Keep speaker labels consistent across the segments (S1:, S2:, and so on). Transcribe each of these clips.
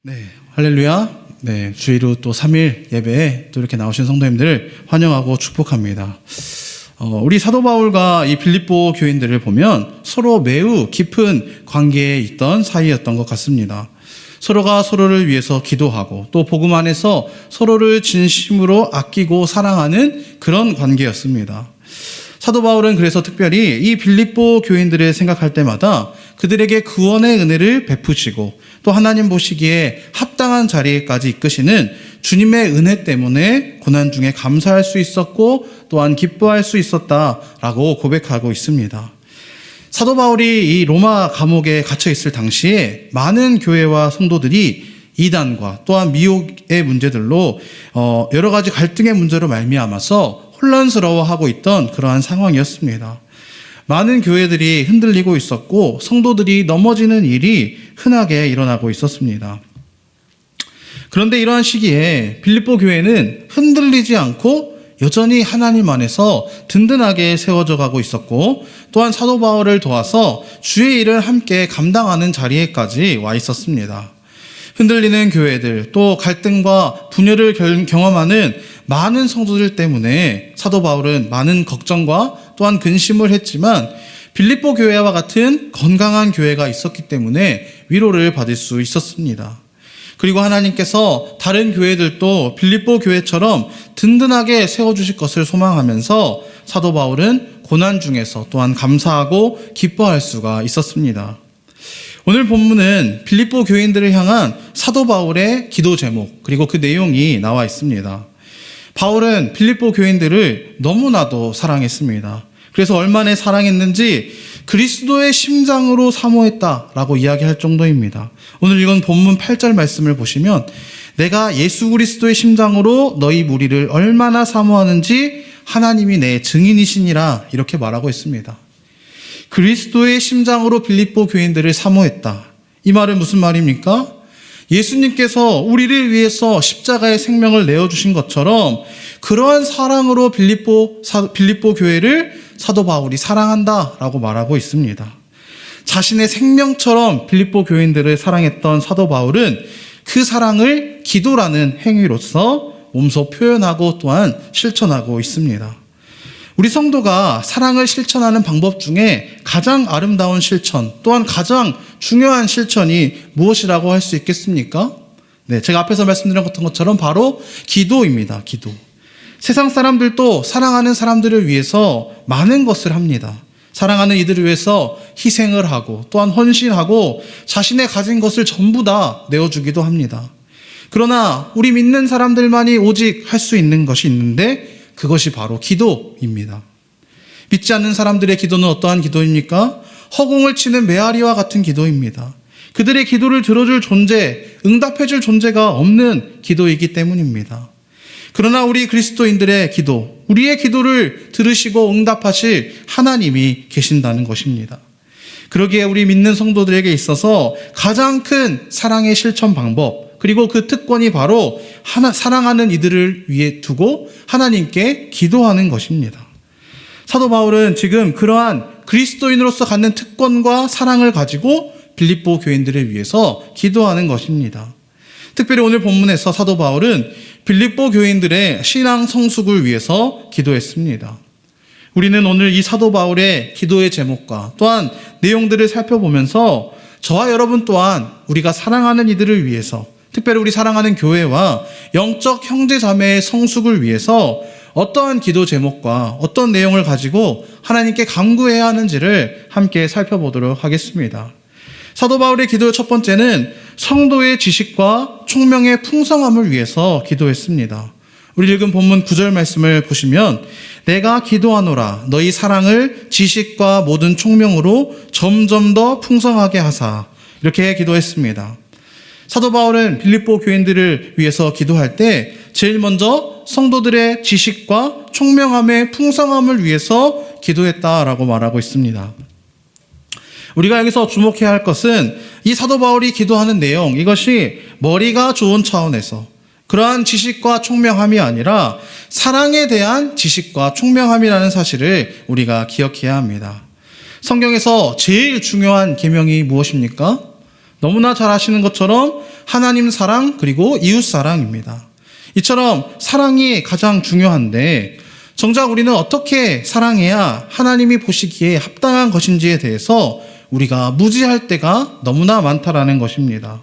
S1: 네, 할렐루야. 네, 주일로 또 3일 예배에 또 이렇게 나오신 성도님들을 환영하고 축복합니다. 우리 사도 바울과 이 빌립보 교인들을 보면 서로 매우 깊은 관계에 있던 사이였던 것 같습니다. 서로가 서로를 위해서 기도하고 또 복음 안에서 서로를 진심으로 아끼고 사랑하는 그런 관계였습니다. 사도 바울은 그래서 특별히 이 빌립보 교인들을 생각할 때마다 그들에게 구원의 은혜를 베푸시고 또 하나님 보시기에 합당한 자리에까지 이끄시는 주님의 은혜 때문에 고난 중에 감사할 수 있었고 또한 기뻐할 수 있었다라고 고백하고 있습니다. 사도 바울이 이 로마 감옥에 갇혀 있을 당시에 많은 교회와 성도들이 이단과 또한 미혹의 문제들로 여러 가지 갈등의 문제로 말미암아서 혼란스러워하고 있던 그러한 상황이었습니다. 많은 교회들이 흔들리고 있었고 성도들이 넘어지는 일이 흔하게 일어나고 있었습니다. 그런데 이러한 시기에 빌립보 교회는 흔들리지 않고 여전히 하나님 안에서 든든하게 세워져 가고 있었고 또한 사도 바울을 도와서 주의 일을 함께 감당하는 자리에까지 와 있었습니다. 흔들리는 교회들 또 갈등과 분열을 경험하는 많은 성도들 때문에 사도 바울은 많은 걱정과 또한 근심을 했지만 빌립보 교회와 같은 건강한 교회가 있었기 때문에 위로를 받을 수 있었습니다. 그리고 하나님께서 다른 교회들도 빌립보 교회처럼 든든하게 세워주실 것을 소망하면서 사도 바울은 고난 중에서 또한 감사하고 기뻐할 수가 있었습니다. 오늘 본문은 빌립보 교인들을 향한 사도 바울의 기도 제목 그리고 그 내용이 나와 있습니다. 바울은 빌립보 교인들을 너무나도 사랑했습니다. 그래서 얼마나 사랑했는지 그리스도의 심장으로 사모했다라고 이야기할 정도입니다. 오늘 읽은 본문 8절 말씀을 보시면 내가 예수 그리스도의 심장으로 너희 무리를 얼마나 사모하는지 하나님이 내 증인이시니라 이렇게 말하고 있습니다. 그리스도의 심장으로 빌립보 교인들을 사모했다. 이 말은 무슨 말입니까? 예수님께서 우리를 위해서 십자가의 생명을 내어주신 것처럼 그러한 사랑으로 빌립보 교회를 사도 바울이 사랑한다라고 말하고 있습니다. 자신의 생명처럼 빌립보 교인들을 사랑했던 사도 바울은 그 사랑을 기도라는 행위로서 몸소 표현하고 또한 실천하고 있습니다. 우리 성도가 사랑을 실천하는 방법 중에 가장 아름다운 실천 또한 가장 중요한 실천이 무엇이라고 할 수 있겠습니까? 네, 제가 앞에서 말씀드린 것처럼 바로 기도입니다. 기도. 세상 사람들도 사랑하는 사람들을 위해서 많은 것을 합니다. 사랑하는 이들을 위해서 희생을 하고 또한 헌신하고 자신의 가진 것을 전부 다 내어주기도 합니다. 그러나 우리 믿는 사람들만이 오직 할 수 있는 것이 있는데 그것이 바로 기도입니다. 믿지 않는 사람들의 기도는 어떠한 기도입니까? 허공을 치는 메아리와 같은 기도입니다. 그들의 기도를 들어줄 존재, 응답해줄 존재가 없는 기도이기 때문입니다. 그러나 우리 그리스도인들의 기도, 우리의 기도를 들으시고 응답하실 하나님이 계신다는 것입니다. 그러기에 우리 믿는 성도들에게 있어서 가장 큰 사랑의 실천 방법, 그리고 그 특권이 바로 사랑하는 이들을 위해 두고 하나님께 기도하는 것입니다. 사도 바울은 지금 그러한 그리스도인으로서 갖는 특권과 사랑을 가지고 빌립보 교인들을 위해서 기도하는 것입니다. 특별히 오늘 본문에서 사도 바울은 빌립보 교인들의 신앙 성숙을 위해서 기도했습니다. 우리는 오늘 이 사도 바울의 기도의 제목과 또한 내용들을 살펴보면서 저와 여러분 또한 우리가 사랑하는 이들을 위해서 특별히 우리 사랑하는 교회와 영적 형제 자매의 성숙을 위해서 어떠한 기도 제목과 어떤 내용을 가지고 하나님께 간구해야 하는지를 함께 살펴보도록 하겠습니다. 사도 바울의 기도의 첫 번째는 성도의 지식과 총명의 풍성함을 위해서 기도했습니다. 우리 읽은 본문 9절 말씀을 보시면 내가 기도하노라 너희 사랑을 지식과 모든 총명으로 점점 더 풍성하게 하사 이렇게 기도했습니다. 사도 바울은 빌립보 교인들을 위해서 기도할 때 제일 먼저 성도들의 지식과 총명함의 풍성함을 위해서 기도했다라고 말하고 있습니다. 우리가 여기서 주목해야 할 것은 이 사도 바울이 기도하는 내용, 이것이 머리가 좋은 차원에서 그러한 지식과 총명함이 아니라 사랑에 대한 지식과 총명함이라는 사실을 우리가 기억해야 합니다. 성경에서 제일 중요한 계명이 무엇입니까? 너무나 잘 아시는 것처럼 하나님 사랑 그리고 이웃 사랑입니다. 이처럼 사랑이 가장 중요한데 정작 우리는 어떻게 사랑해야 하나님이 보시기에 합당한 것인지에 대해서 우리가 무지할 때가 너무나 많다라는 것입니다.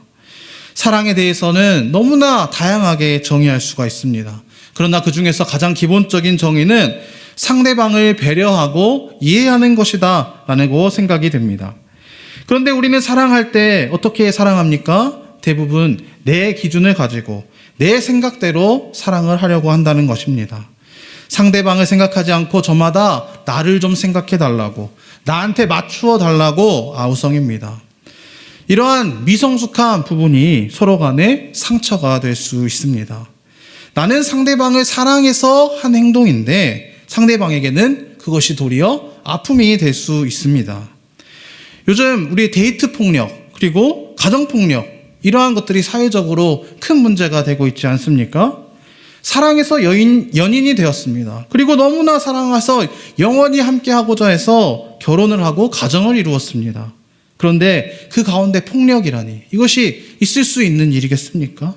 S1: 사랑에 대해서는 너무나 다양하게 정의할 수가 있습니다. 그러나 그 중에서 가장 기본적인 정의는 상대방을 배려하고 이해하는 것이다 라고 생각이 됩니다. 그런데 우리는 사랑할 때 어떻게 사랑합니까? 대부분 내 기준을 가지고 내 생각대로 사랑을 하려고 한다는 것입니다. 상대방을 생각하지 않고 저마다 나를 좀 생각해 달라고, 나한테 맞추어 달라고 아우성입니다. 이러한 미성숙한 부분이 서로 간에 상처가 될 수 있습니다. 나는 상대방을 사랑해서 한 행동인데 상대방에게는 그것이 도리어 아픔이 될 수 있습니다. 요즘 우리 데이트 폭력 그리고 가정 폭력 이러한 것들이 사회적으로 큰 문제가 되고 있지 않습니까? 사랑해서 연인이 되었습니다. 그리고 너무나 사랑해서 영원히 함께하고자 해서 결혼을 하고 가정을 이루었습니다. 그런데 그 가운데 폭력이라니 이것이 있을 수 있는 일이겠습니까?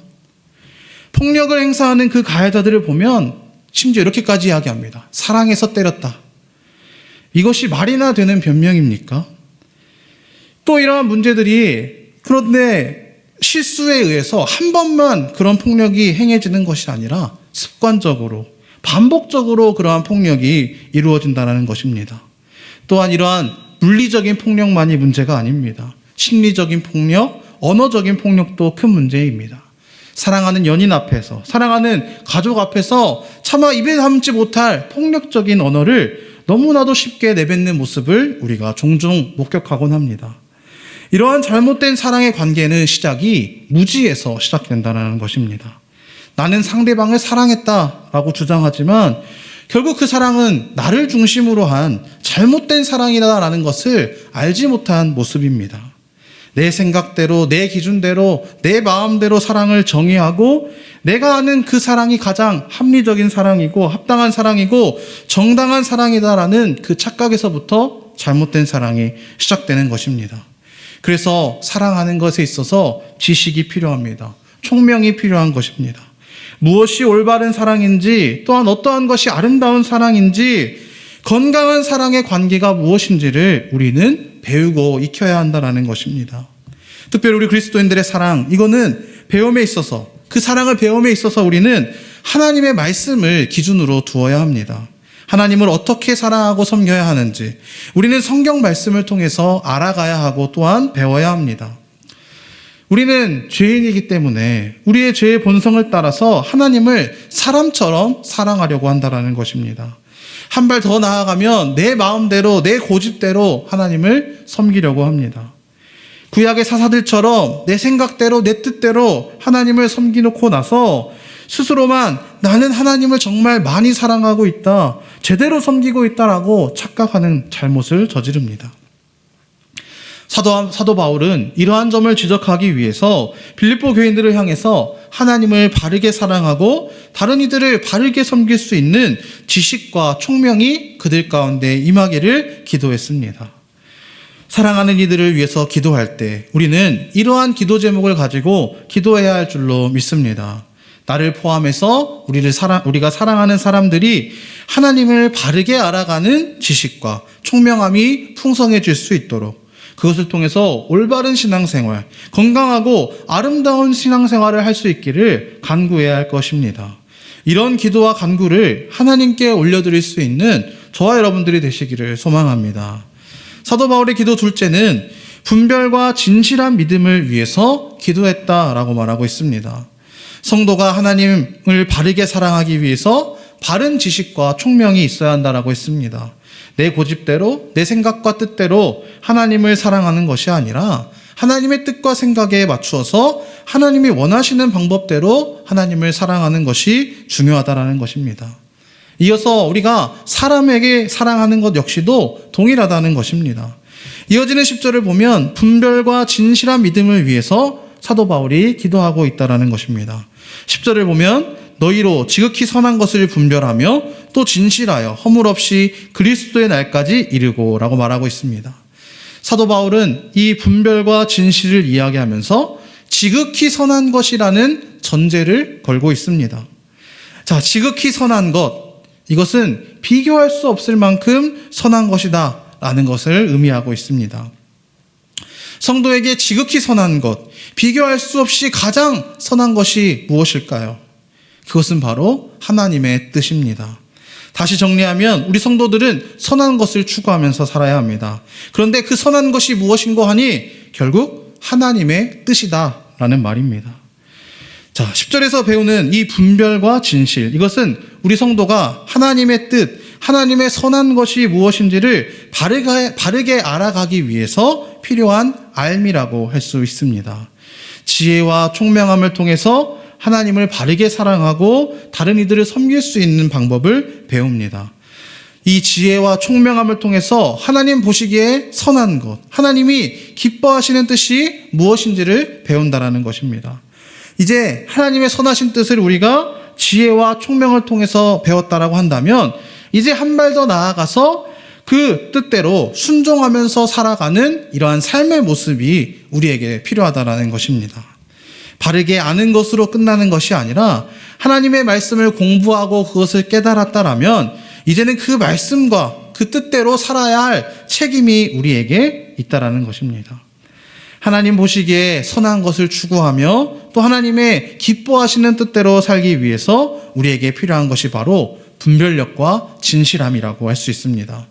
S1: 폭력을 행사하는 그 가해자들을 보면 심지어 이렇게까지 이야기합니다. 사랑해서 때렸다. 이것이 말이나 되는 변명입니까? 또 이러한 문제들이 그런데 실수에 의해서 한 번만 그런 폭력이 행해지는 것이 아니라 습관적으로 반복적으로 그러한 폭력이 이루어진다는 것입니다. 또한 이러한 물리적인 폭력만이 문제가 아닙니다. 심리적인 폭력, 언어적인 폭력도 큰 문제입니다. 사랑하는 연인 앞에서, 사랑하는 가족 앞에서 차마 입에 담지 못할 폭력적인 언어를 너무나도 쉽게 내뱉는 모습을 우리가 종종 목격하곤 합니다. 이러한 잘못된 사랑의 관계는 시작이 무지에서 시작된다는 것입니다. 나는 상대방을 사랑했다라고 주장하지만 결국 그 사랑은 나를 중심으로 한 잘못된 사랑이다라는 것을 알지 못한 모습입니다. 내 생각대로, 내 기준대로, 내 마음대로 사랑을 정의하고 내가 아는 그 사랑이 가장 합리적인 사랑이고 합당한 사랑이고 정당한 사랑이다라는 그 착각에서부터 잘못된 사랑이 시작되는 것입니다. 그래서 사랑하는 것에 있어서 지식이 필요합니다. 총명이 필요한 것입니다. 무엇이 올바른 사랑인지 또한 어떠한 것이 아름다운 사랑인지 건강한 사랑의 관계가 무엇인지를 우리는 배우고 익혀야 한다는 것입니다. 특별히 우리 그리스도인들의 사랑, 이거는 배움에 있어서 그 사랑을 배움에 있어서 우리는 하나님의 말씀을 기준으로 두어야 합니다. 하나님을 어떻게 사랑하고 섬겨야 하는지 우리는 성경 말씀을 통해서 알아가야 하고 또한 배워야 합니다. 우리는 죄인이기 때문에 우리의 죄의 본성을 따라서 하나님을 사람처럼 사랑하려고 한다는 것입니다. 한 발 더 나아가면 내 마음대로 내 고집대로 하나님을 섬기려고 합니다. 구약의 사사들처럼 내 생각대로 내 뜻대로 하나님을 섬기놓고 나서 스스로만 나는 하나님을 정말 많이 사랑하고 있다, 제대로 섬기고 있다라고 착각하는 잘못을 저지릅니다. 사도 바울은 이러한 점을 지적하기 위해서 빌립보 교인들을 향해서 하나님을 바르게 사랑하고 다른 이들을 바르게 섬길 수 있는 지식과 총명이 그들 가운데 임하기를 기도했습니다. 사랑하는 이들을 위해서 기도할 때 우리는 이러한 기도 제목을 가지고 기도해야 할 줄로 믿습니다. 나를 포함해서 우리가 사랑하는 사람들이 하나님을 바르게 알아가는 지식과 총명함이 풍성해질 수 있도록 그것을 통해서 올바른 신앙생활, 건강하고 아름다운 신앙생활을 할 수 있기를 간구해야 할 것입니다. 이런 기도와 간구를 하나님께 올려드릴 수 있는 저와 여러분들이 되시기를 소망합니다. 사도 바울의 기도 둘째는 분별과 진실한 믿음을 위해서 기도했다라고 말하고 있습니다. 성도가 하나님을 바르게 사랑하기 위해서 바른 지식과 총명이 있어야 한다라고 했습니다. 내 고집대로, 내 생각과 뜻대로 하나님을 사랑하는 것이 아니라 하나님의 뜻과 생각에 맞추어서 하나님이 원하시는 방법대로 하나님을 사랑하는 것이 중요하다라는 것입니다. 이어서 우리가 사람에게 사랑하는 것 역시도 동일하다는 것입니다. 이어지는 10절을 보면 분별과 진실한 믿음을 위해서 사도 바울이 기도하고 있다는 것입니다. 10절을 보면 너희로 지극히 선한 것을 분별하며 또 진실하여 허물 없이 그리스도의 날까지 이르고 라고 말하고 있습니다. 사도 바울은 이 분별과 진실을 이야기하면서 지극히 선한 것이라는 전제를 걸고 있습니다. 자, 지극히 선한 것, 이것은 비교할 수 없을 만큼 선한 것이다 라는 것을 의미하고 있습니다. 성도에게 지극히 선한 것, 비교할 수 없이 가장 선한 것이 무엇일까요? 그것은 바로 하나님의 뜻입니다. 다시 정리하면 우리 성도들은 선한 것을 추구하면서 살아야 합니다. 그런데 그 선한 것이 무엇인고 하니 결국 하나님의 뜻이다라는 말입니다. 자, 10절에서 배우는 이 분별과 진실, 이것은 우리 성도가 하나님의 뜻, 하나님의 선한 것이 무엇인지를 바르게 알아가기 위해서 필요한 알미라고 할 수 있습니다. 지혜와 총명함을 통해서 하나님을 바르게 사랑하고 다른 이들을 섬길 수 있는 방법을 배웁니다. 이 지혜와 총명함을 통해서 하나님 보시기에 선한 것, 하나님이 기뻐하시는 뜻이 무엇인지를 배운다라는 것입니다. 이제 하나님의 선하신 뜻을 우리가 지혜와 총명을 통해서 배웠다라고 한다면 이제 한 발 더 나아가서 그 뜻대로 순종하면서 살아가는 이러한 삶의 모습이 우리에게 필요하다라는 것입니다. 바르게 아는 것으로 끝나는 것이 아니라 하나님의 말씀을 공부하고 그것을 깨달았다라면 이제는 그 말씀과 그 뜻대로 살아야 할 책임이 우리에게 있다라는 것입니다. 하나님 보시기에 선한 것을 추구하며 또 하나님의 기뻐하시는 뜻대로 살기 위해서 우리에게 필요한 것이 바로 분별력과 진실함이라고 할 수 있습니다.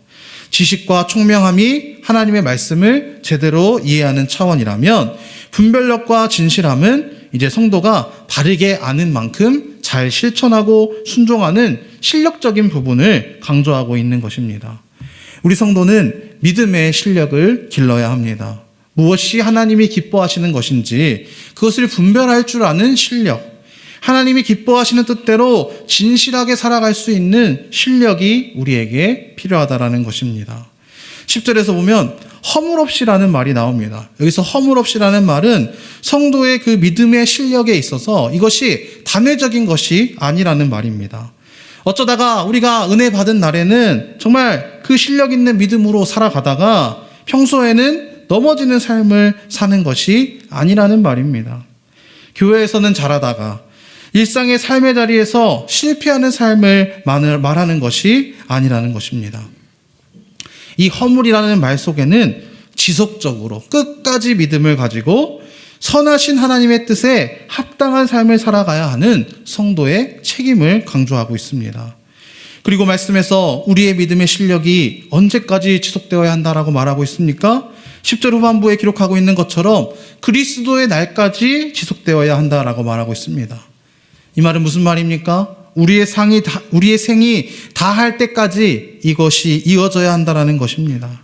S1: 지식과 총명함이 하나님의 말씀을 제대로 이해하는 차원이라면 분별력과 진실함은 이제 성도가 바르게 아는 만큼 잘 실천하고 순종하는 실력적인 부분을 강조하고 있는 것입니다. 우리 성도는 믿음의 실력을 길러야 합니다. 무엇이 하나님이 기뻐하시는 것인지 그것을 분별할 줄 아는 실력, 하나님이 기뻐하시는 뜻대로 진실하게 살아갈 수 있는 실력이 우리에게 필요하다라는 것입니다. 10절에서 보면 허물없이라는 말이 나옵니다. 여기서 허물없이라는 말은 성도의 그 믿음의 실력에 있어서 이것이 단회적인 것이 아니라는 말입니다. 어쩌다가 우리가 은혜 받은 날에는 정말 그 실력 있는 믿음으로 살아가다가 평소에는 넘어지는 삶을 사는 것이 아니라는 말입니다. 교회에서는 잘하다가 일상의 삶의 자리에서 실패하는 삶을 말하는 것이 아니라는 것입니다. 이 허물이라는 말 속에는 지속적으로 끝까지 믿음을 가지고 선하신 하나님의 뜻에 합당한 삶을 살아가야 하는 성도의 책임을 강조하고 있습니다. 그리고 말씀에서 우리의 믿음의 실력이 언제까지 지속되어야 한다라고 말하고 있습니까? 10절 후반부에 기록하고 있는 것처럼 그리스도의 날까지 지속되어야 한다라고 말하고 있습니다. 이 말은 무슨 말입니까? 우리의 생이 다할 때까지 이것이 이어져야 한다라는 것입니다.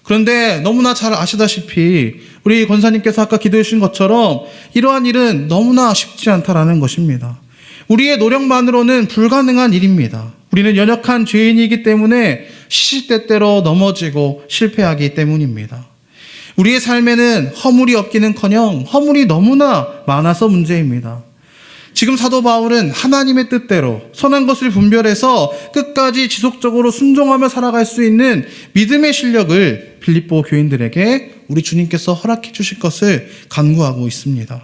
S1: 그런데 너무나 잘 아시다시피 우리 권사님께서 아까 기도해 주신 것처럼 이러한 일은 너무나 쉽지 않다라는 것입니다. 우리의 노력만으로는 불가능한 일입니다. 우리는 연약한 죄인이기 때문에 시시때때로 넘어지고 실패하기 때문입니다. 우리의 삶에는 허물이 없기는커녕 허물이 너무나 많아서 문제입니다. 지금 사도 바울은 하나님의 뜻대로 선한 것을 분별해서 끝까지 지속적으로 순종하며 살아갈 수 있는 믿음의 실력을 빌립보 교인들에게 우리 주님께서 허락해 주실 것을 간구하고 있습니다.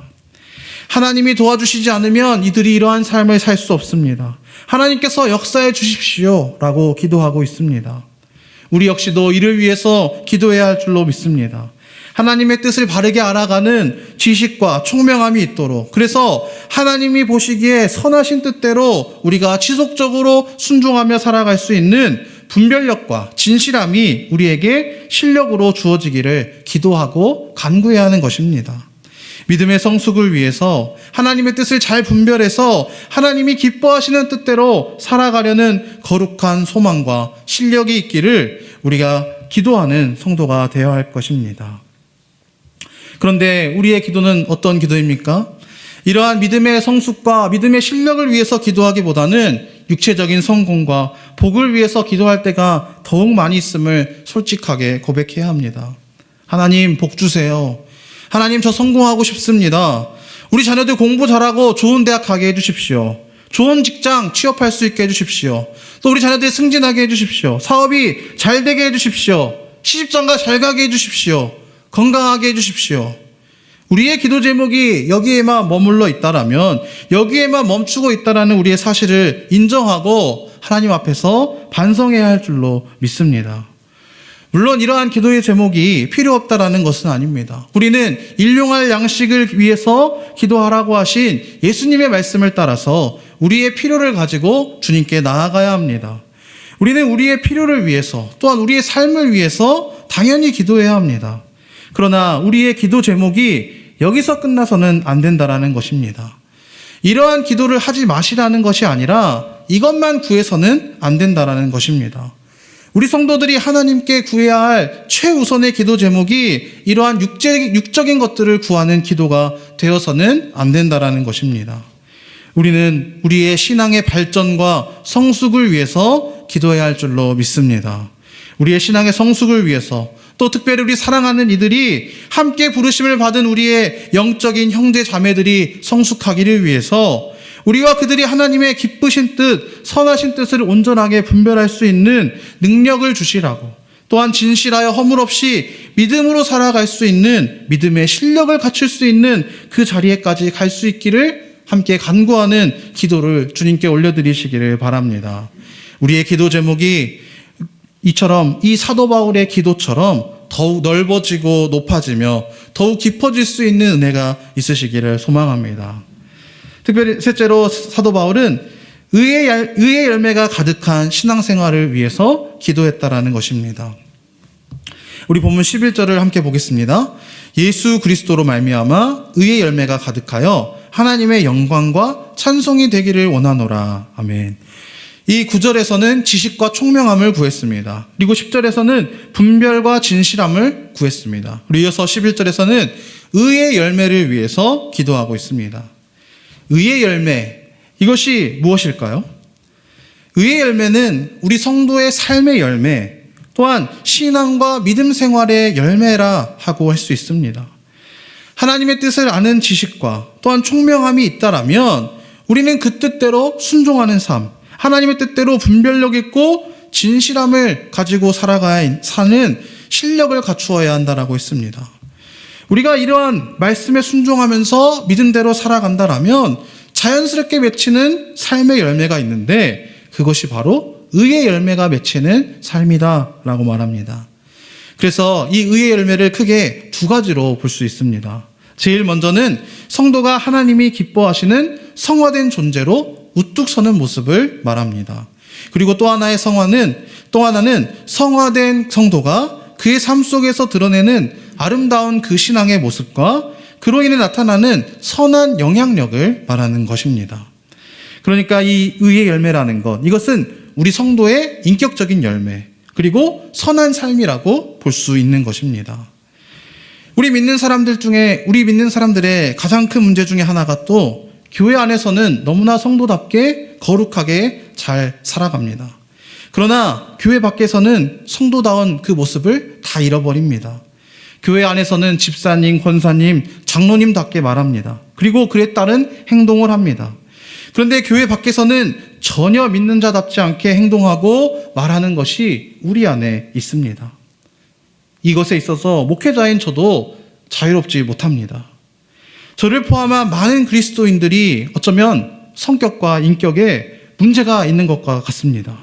S1: 하나님이 도와주시지 않으면 이들이 이러한 삶을 살 수 없습니다. 하나님께서 역사해 주십시오 라고 기도하고 있습니다. 우리 역시도 이를 위해서 기도해야 할 줄로 믿습니다. 하나님의 뜻을 바르게 알아가는 지식과 총명함이 있도록, 그래서 하나님이 보시기에 선하신 뜻대로 우리가 지속적으로 순종하며 살아갈 수 있는 분별력과 진실함이 우리에게 실력으로 주어지기를 기도하고 간구해야 하는 것입니다. 믿음의 성숙을 위해서 하나님의 뜻을 잘 분별해서 하나님이 기뻐하시는 뜻대로 살아가려는 거룩한 소망과 실력이 있기를 우리가 기도하는 성도가 되어야 할 것입니다. 그런데 우리의 기도는 어떤 기도입니까? 이러한 믿음의 성숙과 믿음의 실력을 위해서 기도하기보다는 육체적인 성공과 복을 위해서 기도할 때가 더욱 많이 있음을 솔직하게 고백해야 합니다. 하나님, 복 주세요. 하나님, 저 성공하고 싶습니다. 우리 자녀들 공부 잘하고 좋은 대학 가게 해주십시오. 좋은 직장 취업할 수 있게 해주십시오. 또 우리 자녀들 승진하게 해주십시오. 사업이 잘 되게 해주십시오. 시집장가 잘 가게 해주십시오. 건강하게 해주십시오. 우리의 기도 제목이 여기에만 머물러 있다라면, 여기에만 멈추고 있다라는 우리의 사실을 인정하고 하나님 앞에서 반성해야 할 줄로 믿습니다. 물론 이러한 기도의 제목이 필요 없다라는 것은 아닙니다. 우리는 일용할 양식을 위해서 기도하라고 하신 예수님의 말씀을 따라서 우리의 필요를 가지고 주님께 나아가야 합니다. 우리는 우리의 필요를 위해서, 또한 우리의 삶을 위해서 당연히 기도해야 합니다. 그러나 우리의 기도 제목이 여기서 끝나서는 안 된다라는 것입니다. 이러한 기도를 하지 마시라는 것이 아니라 이것만 구해서는 안 된다라는 것입니다. 우리 성도들이 하나님께 구해야 할 최우선의 기도 제목이 이러한 육적인 것들을 구하는 기도가 되어서는 안 된다라는 것입니다. 우리는 우리의 신앙의 발전과 성숙을 위해서 기도해야 할 줄로 믿습니다. 우리의 신앙의 성숙을 위해서, 또 특별히 우리 사랑하는 이들이 함께 부르심을 받은 우리의 영적인 형제 자매들이 성숙하기를 위해서 우리와 그들이 하나님의 기쁘신 뜻, 선하신 뜻을 온전하게 분별할 수 있는 능력을 주시라고, 또한 진실하여 허물 없이 믿음으로 살아갈 수 있는 믿음의 실력을 갖출 수 있는 그 자리에까지 갈 수 있기를 함께 간구하는 기도를 주님께 올려드리시기를 바랍니다. 우리의 기도 제목이 이처럼 이 사도 바울의 기도처럼 더욱 넓어지고 높아지며 더욱 깊어질 수 있는 은혜가 있으시기를 소망합니다. 특별히 셋째로 사도 바울은 의의 열매가 가득한 신앙생활을 위해서 기도했다라는 것입니다. 우리 본문 11절을 함께 보겠습니다. 예수 그리스도로 말미암아 의의 열매가 가득하여 하나님의 영광과 찬송이 되기를 원하노라. 아멘. 이 9절에서는 지식과 총명함을 구했습니다. 그리고 10절에서는 분별과 진실함을 구했습니다. 그리고 이어서 11절에서는 의의 열매를 위해서 기도하고 있습니다. 의의 열매, 이것이 무엇일까요? 의의 열매는 우리 성도의 삶의 열매, 또한 신앙과 믿음 생활의 열매라 하고 할 수 있습니다. 하나님의 뜻을 아는 지식과 또한 총명함이 있다라면 우리는 그 뜻대로 순종하는 삶, 하나님의 뜻대로 분별력 있고 진실함을 가지고 사는 실력을 갖추어야 한다라고 했습니다. 우리가 이러한 말씀에 순종하면서 믿음대로 살아간다라면 자연스럽게 맺히는 삶의 열매가 있는데 그것이 바로 의의 열매가 맺히는 삶이다라고 말합니다. 그래서 이 의의 열매를 크게 두 가지로 볼 수 있습니다. 제일 먼저는 성도가 하나님이 기뻐하시는 성화된 존재로 우뚝 서는 모습을 말합니다. 그리고 또 하나는 성화된 성도가 그의 삶 속에서 드러내는 아름다운 그 신앙의 모습과 그로 인해 나타나는 선한 영향력을 말하는 것입니다. 그러니까 이 의의 열매라는 것, 이것은 우리 성도의 인격적인 열매, 그리고 선한 삶이라고 볼 수 있는 것입니다. 우리 믿는 사람들의 가장 큰 문제 중에 하나가 또 교회 안에서는 너무나 성도답게 거룩하게 잘 살아갑니다. 그러나 교회 밖에서는 성도다운 그 모습을 다 잃어버립니다. 교회 안에서는 집사님, 권사님, 장로님답게 말합니다. 그리고 그에 따른 행동을 합니다. 그런데 교회 밖에서는 전혀 믿는 자답지 않게 행동하고 말하는 것이 우리 안에 있습니다. 이것에 있어서 목회자인 저도 자유롭지 못합니다. 저를 포함한 많은 그리스도인들이 어쩌면 성격과 인격에 문제가 있는 것과 같습니다.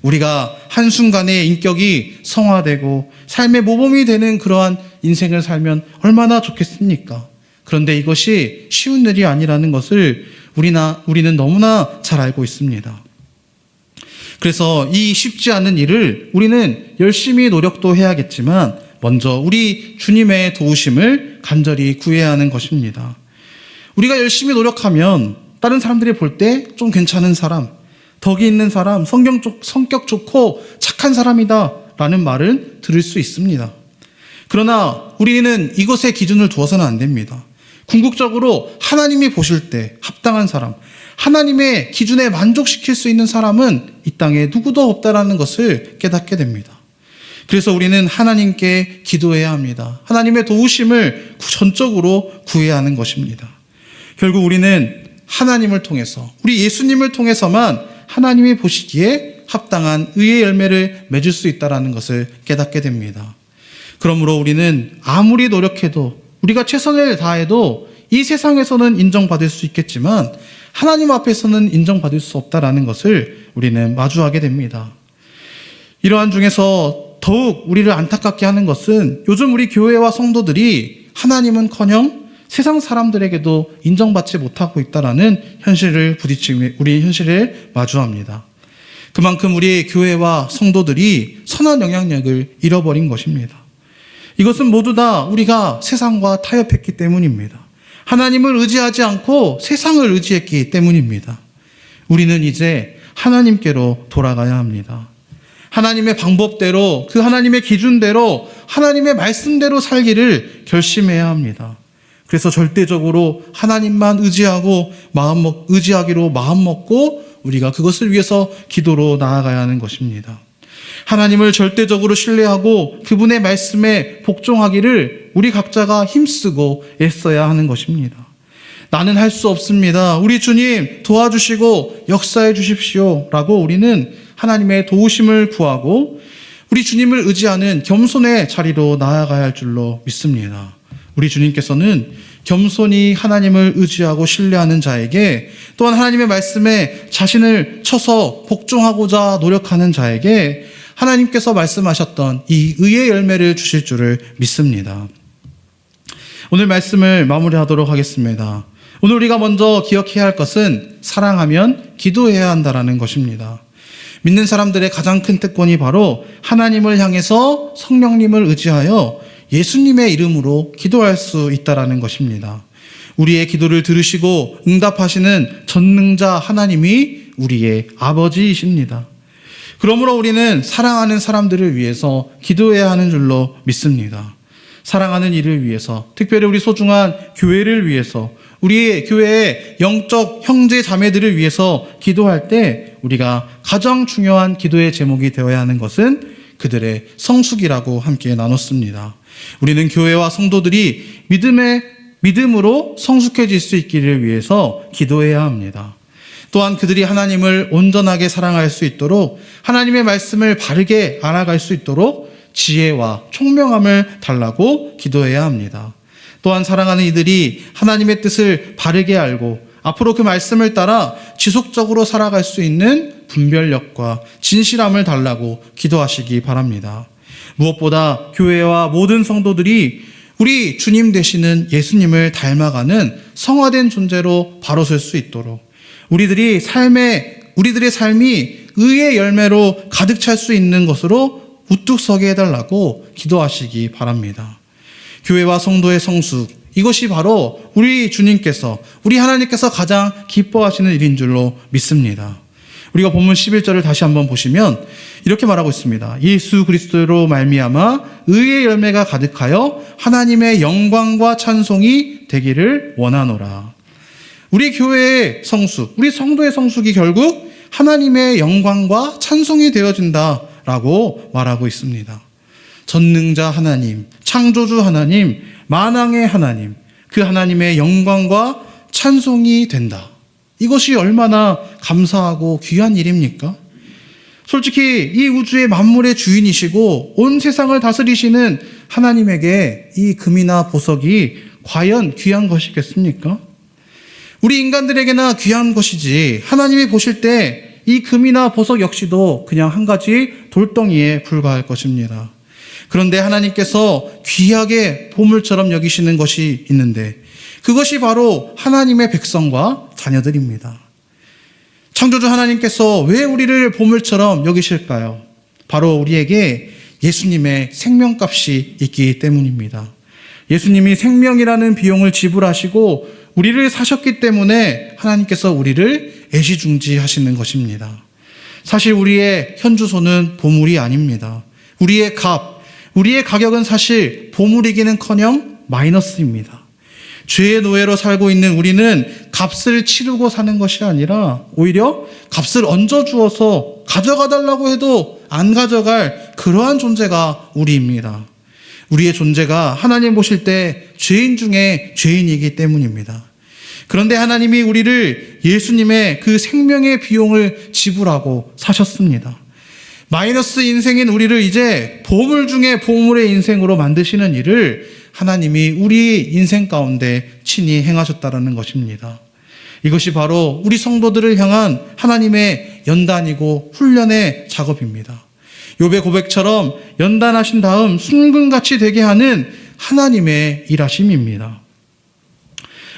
S1: 우리가 한순간에 인격이 성화되고 삶의 모범이 되는 그러한 인생을 살면 얼마나 좋겠습니까? 그런데 이것이 쉬운 일이 아니라는 것을 우리는 너무나 잘 알고 있습니다. 그래서 이 쉽지 않은 일을 우리는 열심히 노력도 해야겠지만 먼저 우리 주님의 도우심을 간절히 구해야 하는 것입니다. 우리가 열심히 노력하면 다른 사람들이 볼 때 좀 괜찮은 사람, 덕이 있는 사람, 성격 좋고 착한 사람이다 라는 말을 들을 수 있습니다. 그러나 우리는 이것에 기준을 두어서는 안 됩니다. 궁극적으로 하나님이 보실 때 합당한 사람, 하나님의 기준에 만족시킬 수 있는 사람은 이 땅에 누구도 없다라는 것을 깨닫게 됩니다. 그래서 우리는 하나님께 기도해야 합니다. 하나님의 도우심을 전적으로 구해야 하는 것입니다. 결국 우리는 하나님을 통해서, 우리 예수님을 통해서만 하나님이 보시기에 합당한 의의 열매를 맺을 수 있다는 것을 깨닫게 됩니다. 그러므로 우리는 아무리 노력해도, 우리가 최선을 다해도 이 세상에서는 인정받을 수 있겠지만 하나님 앞에서는 인정받을 수 없다는 것을 우리는 마주하게 됩니다. 이러한 중에서 더욱 우리를 안타깝게 하는 것은 요즘 우리 교회와 성도들이 하나님은커녕 세상 사람들에게도 인정받지 못하고 있다는 현실을 우리 현실을 마주합니다. 그만큼 우리 교회와 성도들이 선한 영향력을 잃어버린 것입니다. 이것은 모두 다 우리가 세상과 타협했기 때문입니다. 하나님을 의지하지 않고 세상을 의지했기 때문입니다. 우리는 이제 하나님께로 돌아가야 합니다. 하나님의 방법대로, 그 하나님의 기준대로, 하나님의 말씀대로 살기를 결심해야 합니다. 그래서 절대적으로 하나님만 의지하기로 마음먹고 우리가 그것을 위해서 기도로 나아가야 하는 것입니다. 하나님을 절대적으로 신뢰하고 그분의 말씀에 복종하기를 우리 각자가 힘쓰고 애써야 하는 것입니다. 나는 할 수 없습니다. 우리 주님 도와주시고 역사해 주십시오 라고 우리는 하나님의 도우심을 구하고 우리 주님을 의지하는 겸손의 자리로 나아가야 할 줄로 믿습니다. 우리 주님께서는 겸손히 하나님을 의지하고 신뢰하는 자에게, 또한 하나님의 말씀에 자신을 쳐서 복종하고자 노력하는 자에게 하나님께서 말씀하셨던 이 의의 열매를 주실 줄을 믿습니다. 오늘 말씀을 마무리하도록 하겠습니다. 오늘 우리가 먼저 기억해야 할 것은 사랑하면 기도해야 한다는 것입니다. 믿는 사람들의 가장 큰 특권이 바로 하나님을 향해서 성령님을 의지하여 예수님의 이름으로 기도할 수 있다는 것입니다. 우리의 기도를 들으시고 응답하시는 전능자 하나님이 우리의 아버지이십니다. 그러므로 우리는 사랑하는 사람들을 위해서 기도해야 하는 줄로 믿습니다. 사랑하는 이를 위해서, 특별히 우리 소중한 교회를 위해서, 우리 교회의 영적 형제 자매들을 위해서 기도할 때 우리가 가장 중요한 기도의 제목이 되어야 하는 것은 그들의 성숙이라고 함께 나눴습니다. 우리는 교회와 성도들이 믿음으로 성숙해질 수 있기를 위해서 기도해야 합니다. 또한 그들이 하나님을 온전하게 사랑할 수 있도록, 하나님의 말씀을 바르게 알아갈 수 있도록 지혜와 총명함을 달라고 기도해야 합니다. 또한 사랑하는 이들이 하나님의 뜻을 바르게 알고 앞으로 그 말씀을 따라 지속적으로 살아갈 수 있는 분별력과 진실함을 달라고 기도하시기 바랍니다. 무엇보다 교회와 모든 성도들이 우리 주님 되시는 예수님을 닮아가는 성화된 존재로 바로 설 수 있도록, 우리들의 삶이 의의 열매로 가득 찰 수 있는 것으로 우뚝 서게 해달라고 기도하시기 바랍니다. 교회와 성도의 성숙, 이것이 바로 우리 주님께서, 우리 하나님께서 가장 기뻐하시는 일인 줄로 믿습니다. 우리가 본문 11절을 다시 한번 보시면 이렇게 말하고 있습니다. 예수 그리스도로 말미암아 의의 열매가 가득하여 하나님의 영광과 찬송이 되기를 원하노라. 우리 교회의 성숙, 우리 성도의 성숙이 결국 하나님의 영광과 찬송이 되어진다라고 말하고 있습니다. 전능자 하나님, 창조주 하나님, 만왕의 하나님, 그 하나님의 영광과 찬송이 된다. 이것이 얼마나 감사하고 귀한 일입니까? 솔직히 이 우주의 만물의 주인이시고 온 세상을 다스리시는 하나님에게 이 금이나 보석이 과연 귀한 것이겠습니까? 우리 인간들에게나 귀한 것이지 하나님이 보실 때 이 금이나 보석 역시도 그냥 한 가지 돌덩이에 불과할 것입니다. 그런데 하나님께서 귀하게 보물처럼 여기시는 것이 있는데 그것이 바로 하나님의 백성과 자녀들입니다. 창조주 하나님께서 왜 우리를 보물처럼 여기실까요? 바로 우리에게 예수님의 생명값이 있기 때문입니다. 예수님이 생명이라는 비용을 지불하시고 우리를 사셨기 때문에 하나님께서 우리를 애지중지하시는 것입니다. 사실 우리의 현주소는 보물이 아닙니다. 우리의 가격은 사실 보물이기는커녕 마이너스입니다. 죄의 노예로 살고 있는 우리는 값을 치르고 사는 것이 아니라 오히려 값을 얹어주어서 가져가달라고 해도 안 가져갈 그러한 존재가 우리입니다. 우리의 존재가 하나님 보실 때 죄인 중에 죄인이기 때문입니다. 그런데 하나님이 우리를 예수님의 그 생명의 비용을 지불하고 사셨습니다. 마이너스 인생인 우리를 이제 보물 중에 보물의 인생으로 만드시는 일을 하나님이 우리 인생 가운데 친히 행하셨다라는 것입니다. 이것이 바로 우리 성도들을 향한 하나님의 연단이고 훈련의 작업입니다. 욥의 고백처럼 연단하신 다음 순금같이 되게 하는 하나님의 일하심입니다.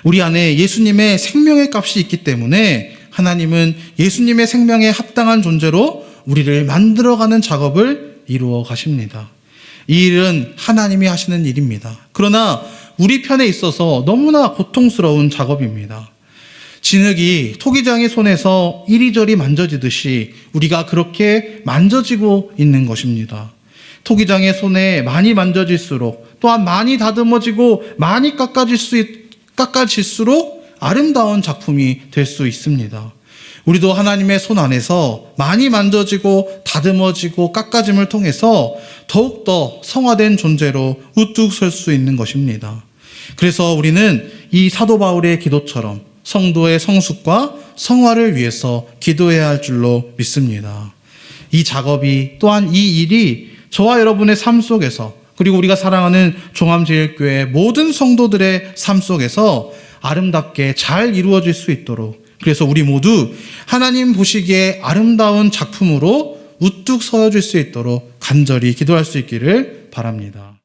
S1: 우리 안에 예수님의 생명의 값이 있기 때문에 하나님은 예수님의 생명에 합당한 존재로 우리를 만들어가는 작업을 이루어 가십니다. 이 일은 하나님이 하시는 일입니다. 그러나 우리 편에 있어서 너무나 고통스러운 작업입니다. 진흙이 토기장의 손에서 이리저리 만져지듯이 우리가 그렇게 만져지고 있는 것입니다. 토기장의 손에 많이 만져질수록 또한 많이 다듬어지고 많이 깎아질수록 아름다운 작품이 될 수 있습니다. 우리도 하나님의 손 안에서 많이 만져지고 다듬어지고 깎아짐을 통해서 더욱더 성화된 존재로 우뚝 설 수 있는 것입니다. 그래서 우리는 이 사도 바울의 기도처럼 성도의 성숙과 성화를 위해서 기도해야 할 줄로 믿습니다. 이 작업이 또한 이 일이 저와 여러분의 삶 속에서 그리고 우리가 사랑하는 종암제일교회 모든 성도들의 삶 속에서 아름답게 잘 이루어질 수 있도록 그래서 우리 모두 하나님 보시기에 아름다운 작품으로 우뚝 서어질 수 있도록 간절히 기도할 수 있기를 바랍니다.